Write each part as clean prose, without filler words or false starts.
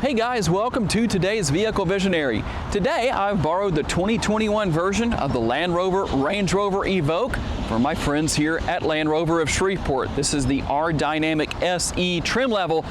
Hey guys, welcome to today's Vehicle Visionary. Today I've borrowed the 2021 version of the Land Rover Range Rover Evoque from my friends here at Land Rover of Shreveport. This is the R-Dynamic SE trim level,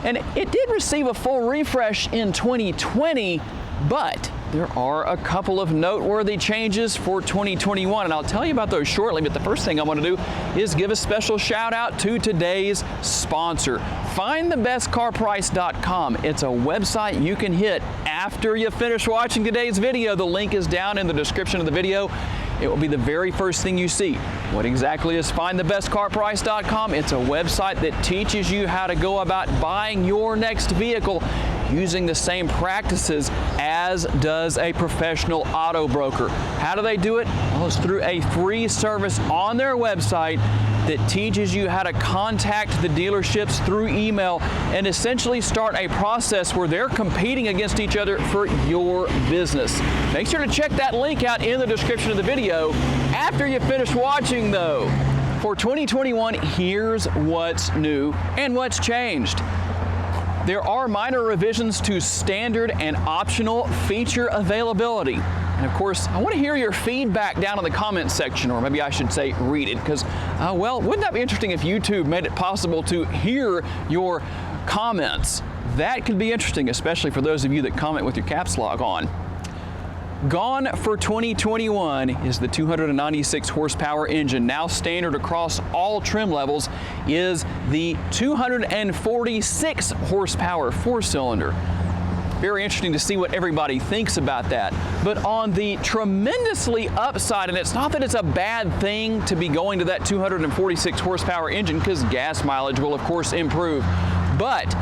and it did receive a full refresh in 2020, but there are a couple of noteworthy changes for 2021, and I'll tell you about those shortly. But the first thing I want to do is give a special shout out to today's sponsor, findthebestcarprice.com. It's a website you can hit after you finish watching today's video. The link is down in the description of the video. It will be the very first thing you see. What exactly is findthebestcarprice.com? It's a website that teaches you how to go about buying your next vehicle using the same practices as does a professional auto broker. How do they do it? Well, it's through a free service on their website that teaches you how to contact the dealerships through email and essentially start a process where they're competing against each other for your business. Make sure to check that link out in the description of the video after you finish watching though. For 2021, here's what's new and what's changed. There are minor revisions to standard and optional feature availability. And of course, I want to hear your feedback down in the comments section, or maybe I should say read it, because, well, wouldn't that be interesting if YouTube made it possible to hear your comments? That could be interesting, especially for those of you that comment with your caps lock on. Gone for 2021 is the 296 horsepower engine. Now standard across all trim levels is the 246 horsepower four-cylinder. Very interesting to see what everybody thinks about that. But on the tremendously upside, and it's not that it's a bad thing to be going to that 246 horsepower engine, because gas mileage will of course improve, but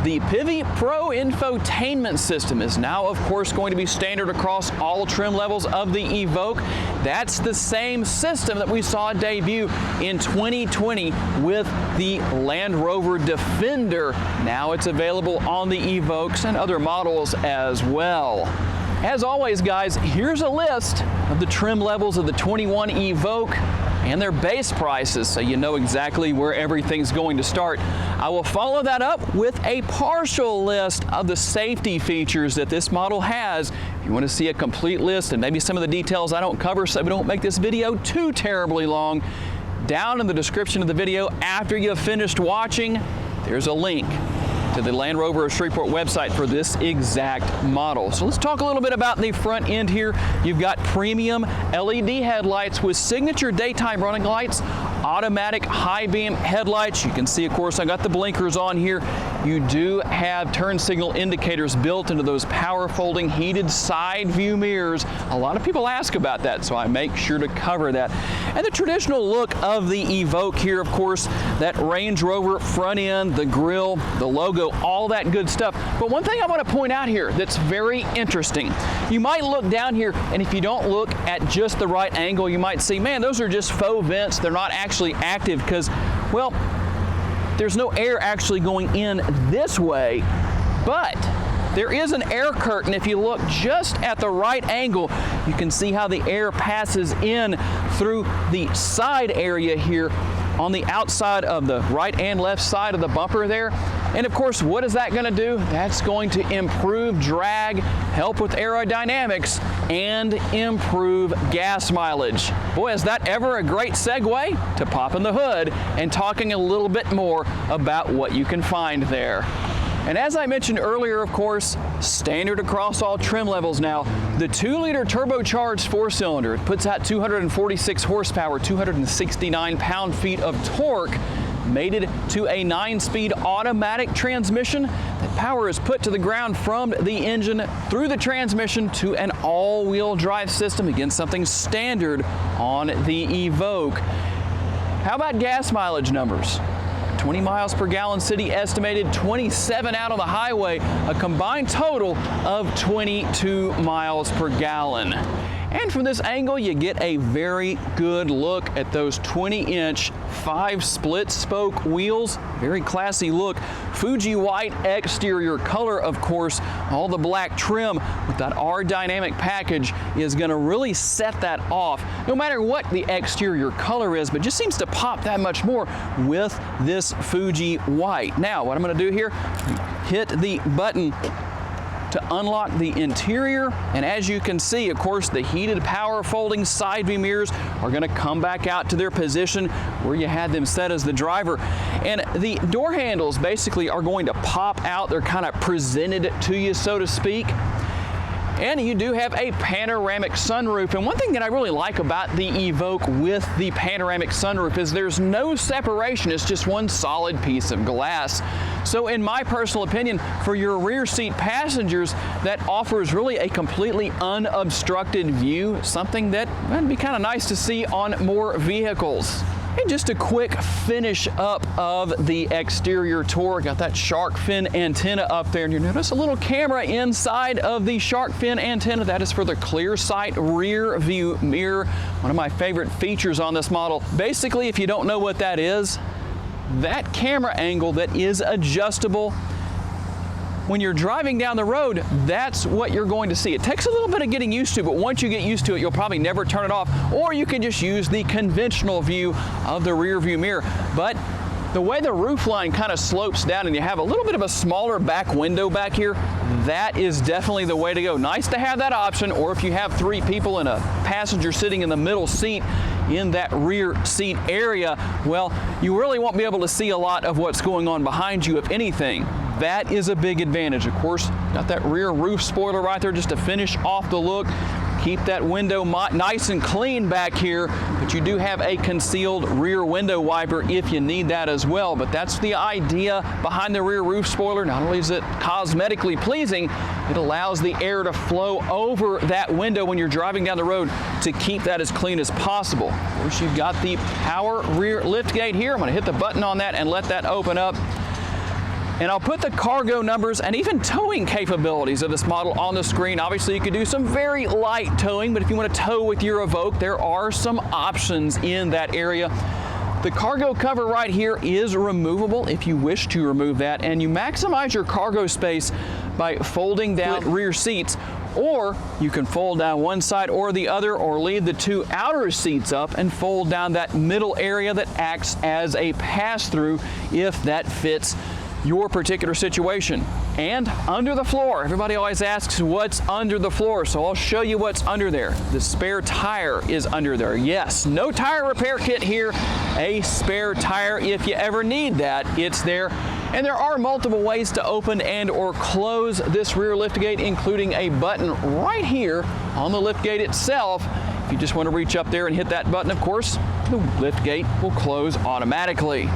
the Pivi Pro infotainment system is now, of course, going to be standard across all trim levels of the Evoque. That's the same system that we saw debut in 2020 with the Land Rover Defender. Now it's available on the Evoques and other models as well. As always, guys, here's a list of the trim levels of the 21 Evoque and their base prices, so you know exactly where everything's going to start. I will follow that up with a partial list of the safety features that this model has. If you want to see a complete list and maybe some of the details I don't cover so we don't make this video too terribly long, down in the description of the video after you've finished watching, there's a link to the Land Rover of Shreveport website for this exact model. So let's talk a little bit about the front end here. You've got premium LED headlights with signature daytime running lights, automatic high beam headlights. You can see, of course, I got the blinkers on here. You do have turn signal indicators built into those power folding heated side view mirrors. A lot of people ask about that, so I make sure to cover that. And the traditional look of the Evoque here, of course, that Range Rover front end, the grille, the logo, all that good stuff. But one thing I want to point out here that's very interesting, you might look down here, and if you don't look at just the right angle, you might see, man, those are just faux vents. They're not actually active because, well, there's no air actually going in this way, but there is an air curtain. If you look just at the right angle, you can see how the air passes in through the side area here on the outside of the right and left side of the bumper there. And of course, what is that going to do? That's going to improve drag, help with aerodynamics, and improve gas mileage. Boy, is that ever a great segue to popping the hood and talking a little bit more about what you can find there. And as I mentioned earlier, of course, standard across all trim levels now, the 2-liter turbocharged four-cylinder. It puts out 246 horsepower, 269 pound-feet of torque, mated to a 9-speed automatic transmission. The power is put to the ground from the engine through the transmission to an all-wheel drive system. Again, something standard on the Evoque. How about gas mileage numbers? 20 miles per gallon city estimated, 27 out on the highway, a combined total of 22 miles per gallon. And from this angle, you get a very good look at those 20-inch 5 split spoke wheels. Very classy look. Fuji white exterior color, of course. All the black trim with that R Dynamic package is going to really set that off, no matter what the exterior color is, but just seems to pop that much more with this Fuji white. Now, what I'm going to do here, hit the button to unlock the interior, and as you can see, of course, the heated power folding side view mirrors are going to come back out to their position where you had them set as the driver, and the door handles basically are going to pop out. They're kind of presented to you, so to speak. And you do have a panoramic sunroof. And one thing that I really like about the Evoque with the panoramic sunroof is there's no separation. It's just one solid piece of glass. So in my personal opinion, for your rear seat passengers, that offers really a completely unobstructed view, something that would be kind of nice to see on more vehicles. And just a quick finish up of the exterior tour. Got that shark fin antenna up there, and you notice a little camera inside of the shark fin antenna. That is for the clear sight rear view mirror. One of my favorite features on this model. Basically, if you don't know what that is, that camera angle that is adjustable, when you're driving down the road, that's what you're going to see. It takes a little bit of getting used to, but once you get used to it, you'll probably never turn it off, or you can just use the conventional view of the rear view mirror. But the way the roof line kind of slopes down and you have a little bit of a smaller back window back here, that is definitely the way to go. Nice to have that option, or if you have 3 people and a passenger sitting in the middle seat in that rear seat area, well, you really won't be able to see a lot of what's going on behind you, if anything. That is a big advantage. Of course, got that rear roof spoiler right there just to finish off the look. Keep that window nice and clean back here, but you do have a concealed rear window wiper if you need that as well. But that's the idea behind the rear roof spoiler. Not only is it cosmetically pleasing, it allows the air to flow over that window when you're driving down the road to keep that as clean as possible. Of course, you've got the power rear lift gate here. I'm going to hit the button on that and let that open up. And I'll put the cargo numbers and even towing capabilities of this model on the screen. Obviously, you could do some very light towing, but if you want to tow with your Evoque, there are some options in that area. The cargo cover right here is removable if you wish to remove that, and you maximize your cargo space by folding down rear seats, or you can fold down one side or the other, or leave the 2 outer seats up and fold down that middle area that acts as a pass-through if that fits your particular situation. And under the floor, everybody always asks what's under the floor, so I'll show you what's under there. The spare tire is under there. Yes, no tire repair kit here. A spare tire, if you ever need that, it's there. And there are multiple ways to open and or close this rear liftgate, including a button right here on the liftgate itself. If you just want to reach up there and hit that button, of course, the liftgate will close automatically.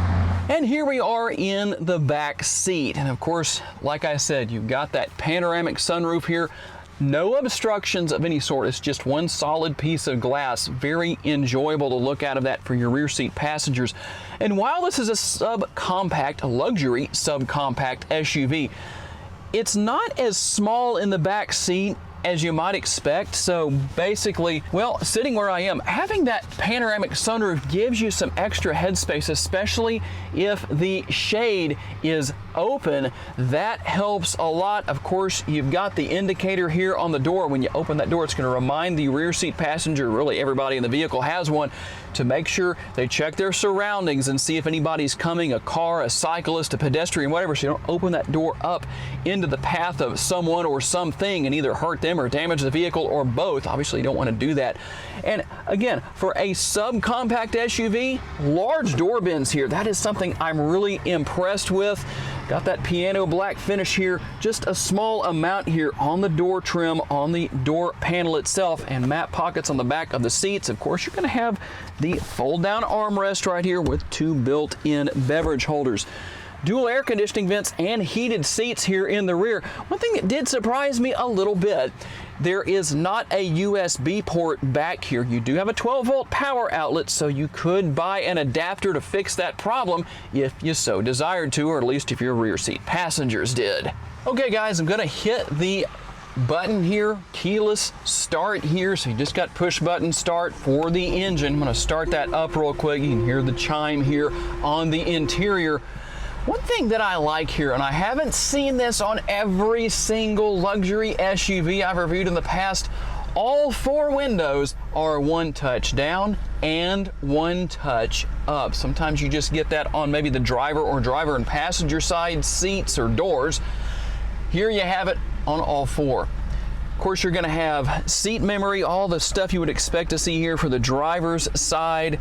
And here we are in the back seat. And of course, like I said, you've got that panoramic sunroof here. No obstructions of any sort. It's just one solid piece of glass. Very enjoyable to look out of that for your rear seat passengers. And while this is a subcompact, a luxury subcompact SUV, it's not as small in the back seat as you might expect. So basically, well, sitting where I am, having that panoramic sunroof gives you some extra headspace, especially if the shade is open. That helps a lot. Of course, you've got the indicator here on the door. When you open that door, it's going to remind the rear seat passenger, really everybody in the vehicle has one, to make sure they check their surroundings and see if anybody's coming, a car, a cyclist, a pedestrian, whatever, so you don't open that door up into the path of someone or something and either hurt them or damage the vehicle, or both. Obviously, you don't want to do that. And again, for a subcompact SUV, large door bins here. That is something I'm really impressed with. Got that piano black finish here, just a small amount here on the door trim, on the door panel itself, and map pockets on the back of the seats. Of course, you're going to have the fold-down armrest right here with 2 built-in beverage holders. Dual air conditioning vents and heated seats here in the rear. One thing that did surprise me a little bit, there is not a USB port back here. You do have a 12-volt power outlet, so you could buy an adapter to fix that problem if you so desired to, or at least if your rear seat passengers did. Okay guys, I'm gonna hit the button here, keyless start here, so you just got push button start for the engine. I'm going to start that up real quick. You can hear the chime here on the interior. One thing that I like here, and I haven't seen this on every single luxury SUV I've reviewed in the past, all 4 windows are one touch down and one touch up. Sometimes you just get that on maybe the driver or driver and passenger side seats or doors. Here you have it on all 4. Of course, you're going to have seat memory, all the stuff you would expect to see here for the driver's side.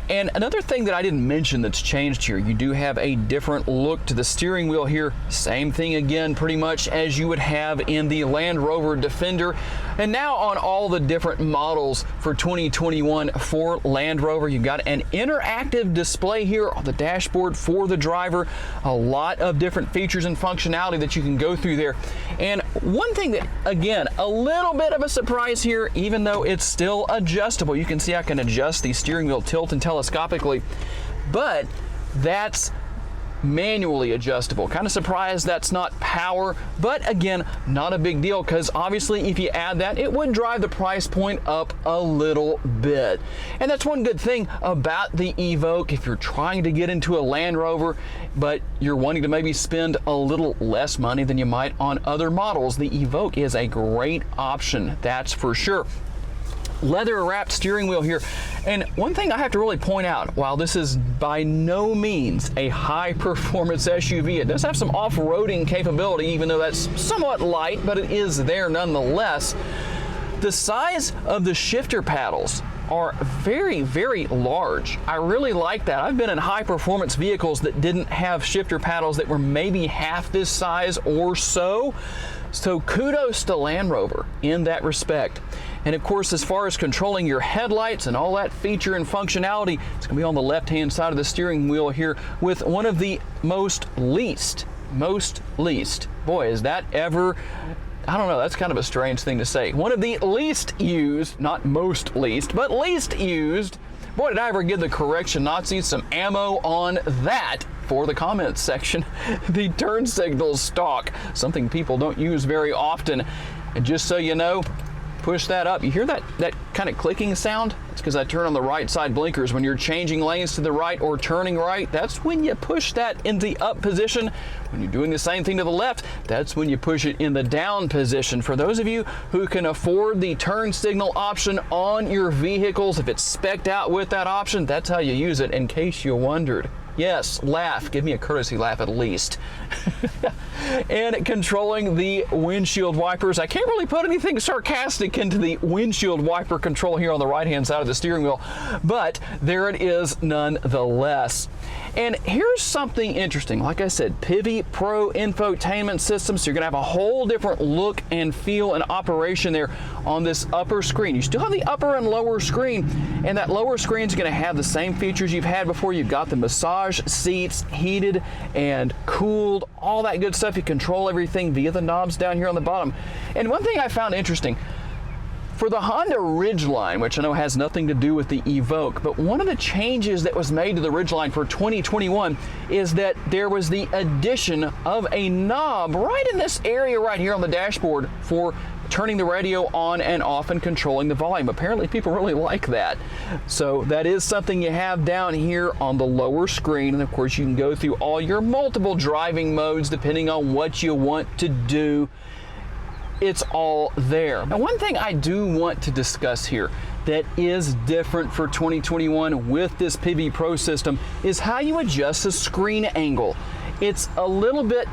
And another thing that I didn't mention that's changed here, you do have a different look to the steering wheel here. Same thing again, pretty much as you would have in the Land Rover Defender. And now on all the different models for 2021 for Land Rover, you've got an interactive display here on the dashboard for the driver. A lot of different features and functionality that you can go through there. And one thing that, again, a little bit of a surprise here, even though it's still adjustable. You can see I can adjust the steering wheel tilt and telescopically, but that's manually adjustable. Kind of surprised that's not power, but again, not a big deal, because obviously if you add that, it would drive the price point up a little bit. And that's one good thing about the Evoque. If you're trying to get into a Land Rover, but you're wanting to maybe spend a little less money than you might on other models, the Evoque is a great option, that's for sure. Leather wrapped steering wheel here. And one thing I have to really point out, while this is by no means a high performance SUV, it does have some off-roading capability, even though that's somewhat light, but it is there nonetheless. The size of the shifter paddles are very, very large. I really like that. I've been in high performance vehicles that didn't have shifter paddles that were maybe half this size or so. So kudos to Land Rover in that respect. And of course, as far as controlling your headlights and all that feature and functionality, it's going to be on the left-hand side of the steering wheel here with one of the most least. Boy, is that ever, I don't know, that's kind of a strange thing to say. One of the least used, not most least, but least used. Boy, did I ever give the correction Nazis some ammo on that for the comments section. The turn signal stalk, something people don't use very often. And just so you know, push that up. You hear that kind of clicking sound? It's because I turn on the right side blinkers. When you're changing lanes to the right or turning right, that's when you push that in the up position. When you're doing the same thing to the left, that's when you push it in the down position. For those of you who can afford the turn signal option on your vehicles, if it's spec'd out with that option, that's how you use it, in case you wondered. Yes, laugh. Give me a courtesy laugh at least. And controlling the windshield wipers. I can't really put anything sarcastic into the windshield wiper control here on the right-hand side of the steering wheel, but there it is nonetheless. And here's something interesting. Like I said, Pivi Pro infotainment system, so you're going to have a whole different look and feel and operation there on this upper screen. You still have the upper and lower screen, and that lower screen is going to have the same features you've had before. You've got the massage seats, heated and cooled, all that good stuff. You control everything via the knobs down here on the bottom. And one thing I found interesting, for the Honda Ridgeline, which I know has nothing to do with the Evoque, but one of the changes that was made to the Ridgeline for 2021 is that there was the addition of a knob right in this area right here on the dashboard for turning the radio on and off and controlling the volume. Apparently people really like that. So that is something you have down here on the lower screen. And of course you can go through all your multiple driving modes depending on what you want to do. It's all there. Now, one thing I do want to discuss here that is different for 2021 with this Pivi Pro system is how you adjust the screen angle. It's a little bit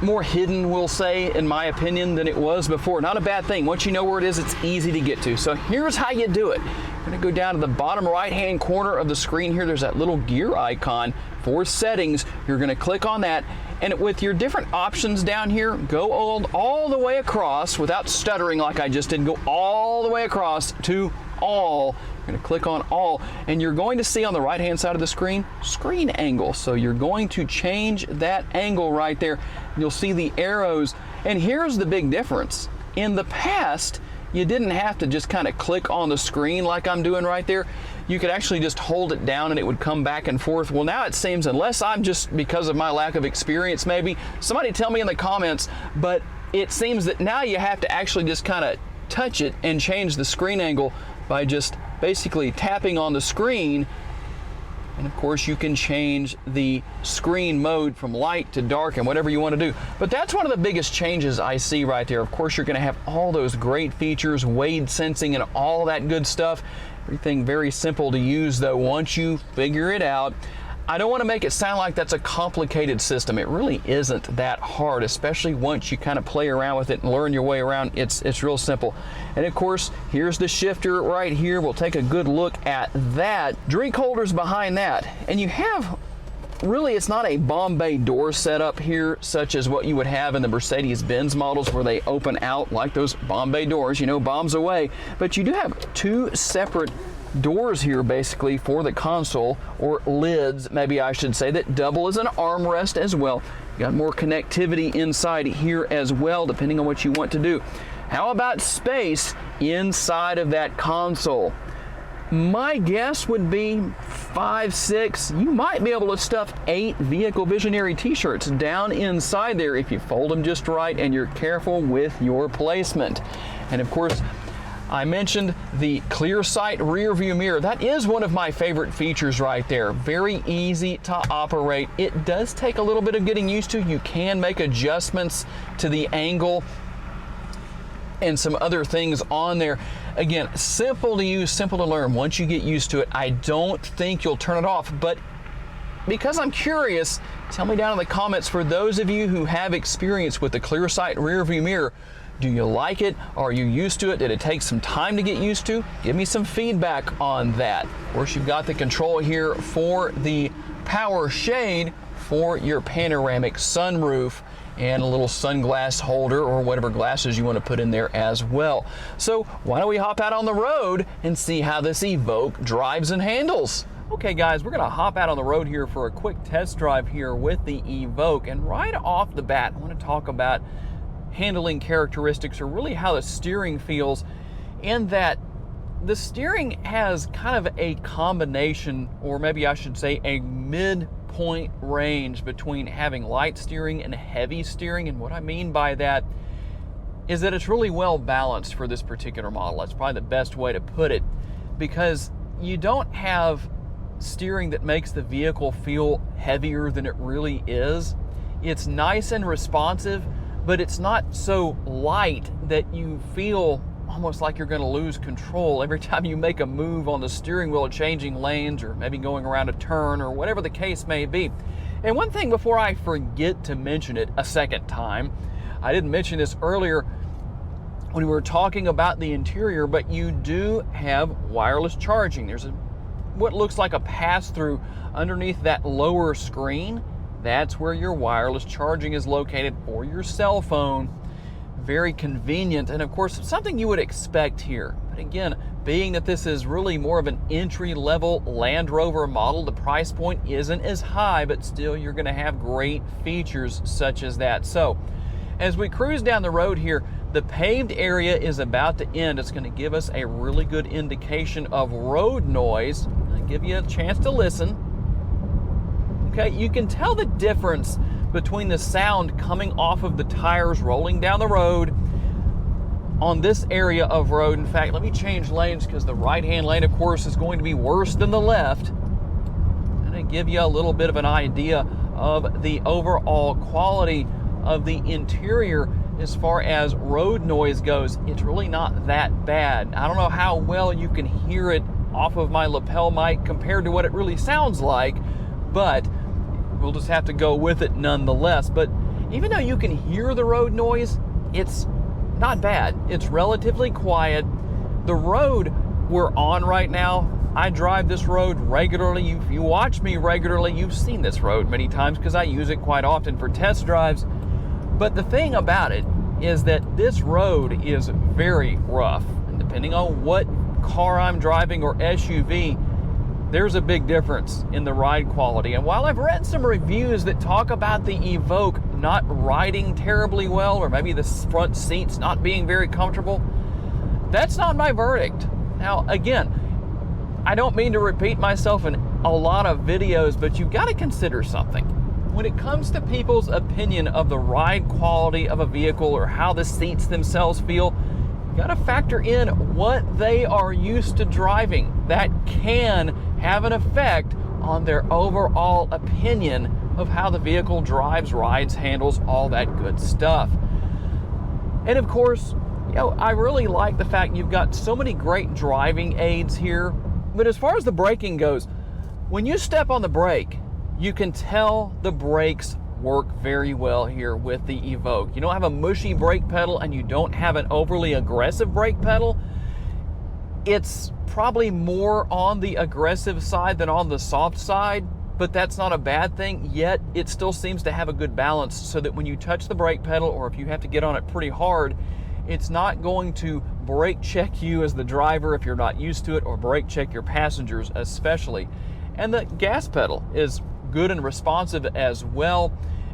more hidden, we'll say, in my opinion, than it was before. Not a bad thing. Once you know where it is, it's easy to get to. So here's how you do it. You're going to go down to the bottom right-hand corner of the screen here. There's that little gear icon for settings. You're going to click on that. And with your different options down here, go all the way across without stuttering like I just did. Go all the way across to all. You're going to click on all, and you're going to see on the right-hand side of the screen, screen angle. So you're going to change that angle right there. You'll see the arrows. And here's the big difference. In the past, you didn't have to just kind of click on the screen like I'm doing right there. You could actually just hold it down and it would come back and forth. Well, now it seems, unless I'm just, because of my lack of experience maybe, somebody tell me in the comments, but it seems that now you have to actually just kind of touch it and change the screen angle by just basically tapping on the screen. And of course you can change the screen mode from light to dark and whatever you want to do. But that's one of the biggest changes I see right there. Of course you're going to have all those great features, wade sensing and all that good stuff. Everything very simple to use though once you figure it out. I don't want to make it sound like that's a complicated system. It really isn't that hard, especially once you kind of play around with it and learn your way around. It's real simple. And of course, here's the shifter right here. We'll take a good look at that. Drink holders behind that. And you have, really, it's not a Bombay door setup here, such as what you would have in the Mercedes-Benz models where they open out like those Bombay doors, you know, bombs away. But you do have two separate doors here basically for the console, or lids maybe I should say, that double as an armrest as well. You got more connectivity inside here as well depending on what you want to do. How about space inside of that console? My guess would be 5, 6. You might be able to stuff 8 Vehicle Visionary t-shirts down inside there if you fold them just right and you're careful with your placement. And of course, I mentioned the clear sight rear view mirror. That is one of my favorite features right there. Very easy to operate. It does take a little bit of getting used to. You can make adjustments to the angle and some other things on there. Again, simple to use, simple to learn. Once you get used to it, I don't think you'll turn it off. But because I'm curious, tell me down in the comments, for those of you who have experience with the clear sight rear view mirror, do you like it? Are you used to it? Did it take some time to get used to? Give me some feedback on that. Of course, you've got the control here for the power shade for your panoramic sunroof and a little sunglass holder or whatever glasses you want to put in there as well. So why don't we hop out on the road and see how this Evoque drives and handles? Okay guys, we're gonna hop out on the road here for a quick test drive here with the Evoque. And right off the bat, I want to talk about handling characteristics, or really how the steering feels, in that the steering has kind of a combination, or maybe I should say a midpoint range between having light steering and heavy steering. And what I mean by that is that it's really well balanced for this particular model. That's probably the best way to put it, because you don't have steering that makes the vehicle feel heavier than it really is. It's nice and responsive, but it's not so light that you feel almost like you're going to lose control every time you make a move on the steering wheel, changing lanes or maybe going around a turn or whatever the case may be. And one thing before I forget to mention it a second time, I didn't mention this earlier when we were talking about the interior, but you do have wireless charging. There's what looks like a pass-through underneath that lower screen. That's where your wireless charging is located for your cell phone. Very convenient, and of course something you would expect here. But again, being that this is really more of an entry-level Land Rover model, the price point isn't as high, but still you're going to have great features such as that. So as we cruise down the road here, the paved area is about to end. It's going to give us a really good indication of road noise. I'll give you a chance to listen. Okay, you can tell the difference between the sound coming off of the tires rolling down the road on this area of road. In fact, let me change lanes, because the right-hand lane, of course, is going to be worse than the left. I'm going to give you a little bit of an idea of the overall quality of the interior as far as road noise goes. It's really not that bad. I don't know how well you can hear it off of my lapel mic compared to what it really sounds like, but we'll just have to go with it nonetheless. But even though you can hear the road noise, it's not bad. It's relatively quiet. The road we're on right now, I drive this road regularly. If you watch me regularly, you've seen this road many times because I use it quite often for test drives. But the thing about it is that this road is very rough. And depending on what car I'm driving or SUV, there's a big difference in the ride quality. And while I've read some reviews that talk about the Evoque not riding terribly well, or maybe the front seats not being very comfortable, that's not my verdict. Now, again, I don't mean to repeat myself in a lot of videos, but you've got to consider something. when it comes to people's opinion of the ride quality of a vehicle or how the seats themselves feel, you gotta factor in what they are used to driving. That can have an effect on their overall opinion of how the vehicle drives, rides, handles, all that good stuff. And of course, you know, I really like the fact you've got so many great driving aids here. But as far as the braking goes, when you step on the brake, you can tell the brakes work very well here with the Evoque. You don't have a mushy brake pedal and you don't have an overly aggressive brake pedal. It's probably more on the aggressive side than on the soft side, but that's not a bad thing, yet it still seems to have a good balance so that when you touch the brake pedal or if you have to get on it pretty hard, it's not going to brake check you as the driver if you're not used to it, or brake check your passengers especially. And the gas pedal is good and responsive as well.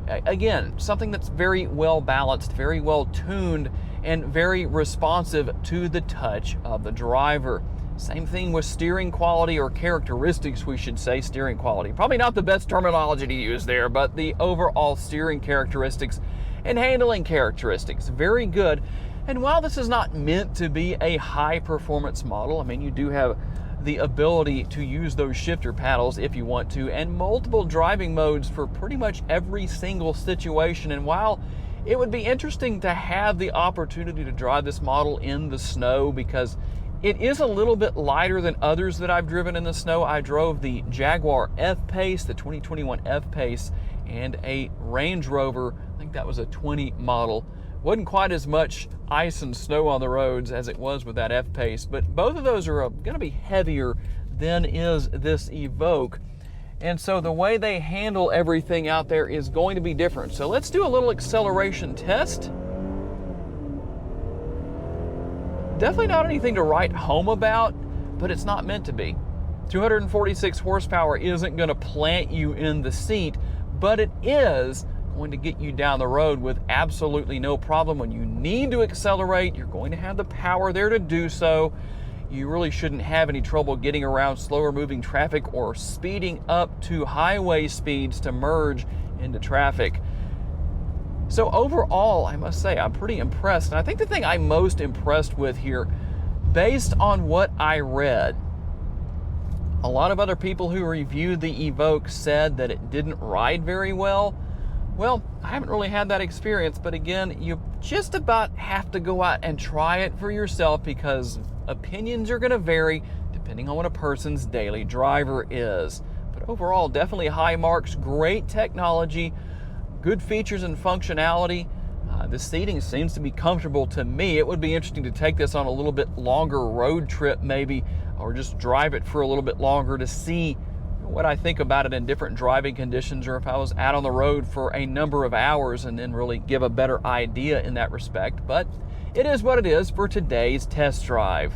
Again, something that's very well balanced, very well tuned, and very responsive to the touch of the driver. Same thing with steering quality, or characteristics, we should say. Steering quality, probably not the best terminology to use there, but the overall steering characteristics and handling characteristics, very good. And while this is not meant to be a high performance model, I mean, you do have the ability to use those shifter paddles if you want to, and multiple driving modes for pretty much every single situation. And while it would be interesting to have the opportunity to drive this model in the snow, because it is a little bit lighter than others that I've driven in the snow. I drove the Jaguar F-Pace, the 2021 F-Pace, and a Range Rover, I think that was a 20 model. Wasn't quite as much ice and snow on the roads as it was with that F-Pace, but both of those are going to be heavier than is this Evoque. And so the way they handle everything out there is going to be different. So let's do a little acceleration test. Definitely not anything to write home about, but it's not meant to be. 246 horsepower isn't going to plant you in the seat, but it is going to get you down the road with absolutely no problem. When you need to accelerate, you're going to have the power there to do so. You really shouldn't have any trouble getting around slower moving traffic or speeding up to highway speeds to merge into traffic. So overall, I must say, I'm pretty impressed. And I think the thing I'm most impressed with here, based on what I read, a lot of other people who reviewed the Evoque said that it didn't ride very well. Well, I haven't really had that experience, but again, you just about have to go out and try it for yourself, because opinions are going to vary depending on what a person's daily driver is. But overall, definitely high marks, great technology, good features and functionality. The seating seems to be comfortable to me. It would be interesting to take this on a little bit longer road trip maybe, or just drive it for a little bit longer to see what I think about it in different driving conditions, or if I was out on the road for a number of hours, and then really give a better idea in that respect. But it is what it is for today's test drive.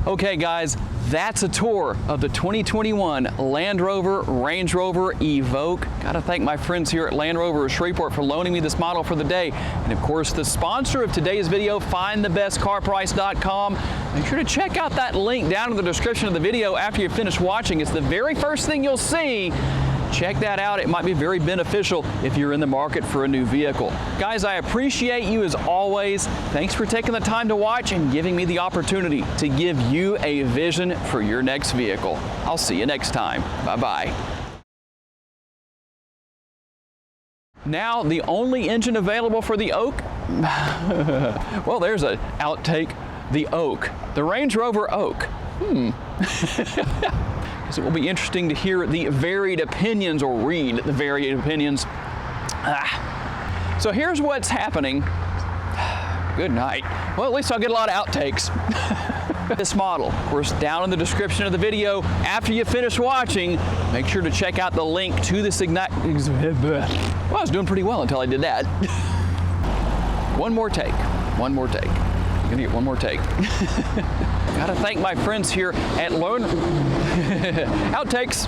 Okay guys, that's a tour of the 2021 Land Rover Range Rover Evoque. Gotta thank my friends here at Land Rover of Shreveport for loaning me this model for the day. And of course, the sponsor of today's video, findthebestcarprice.com. Make sure to check out that link down in the description of the video after you finish watching. It's the very first thing you'll see. Check that out. It might be very beneficial if you're in the market for a new vehicle. Guys, I appreciate you as always. Thanks for taking the time to watch and giving me the opportunity to give you a vision for your next vehicle. I'll see you next time. Bye-bye. Now, the only engine available for the Oak, well, there's an outtake, the Oak, the Range Rover Oak. So it will be interesting to hear the varied opinions, or read the varied opinions. So here's what's happening. Good night. Well, at least I'll get a lot of outtakes. This model, of course, down in the description of the video. After you finish watching, make sure to check out the link to this Ignite. Well, I was doing pretty well until I did that. One more take. One more take. I'm gonna get one more take. Gotta thank my friends here at Outtakes.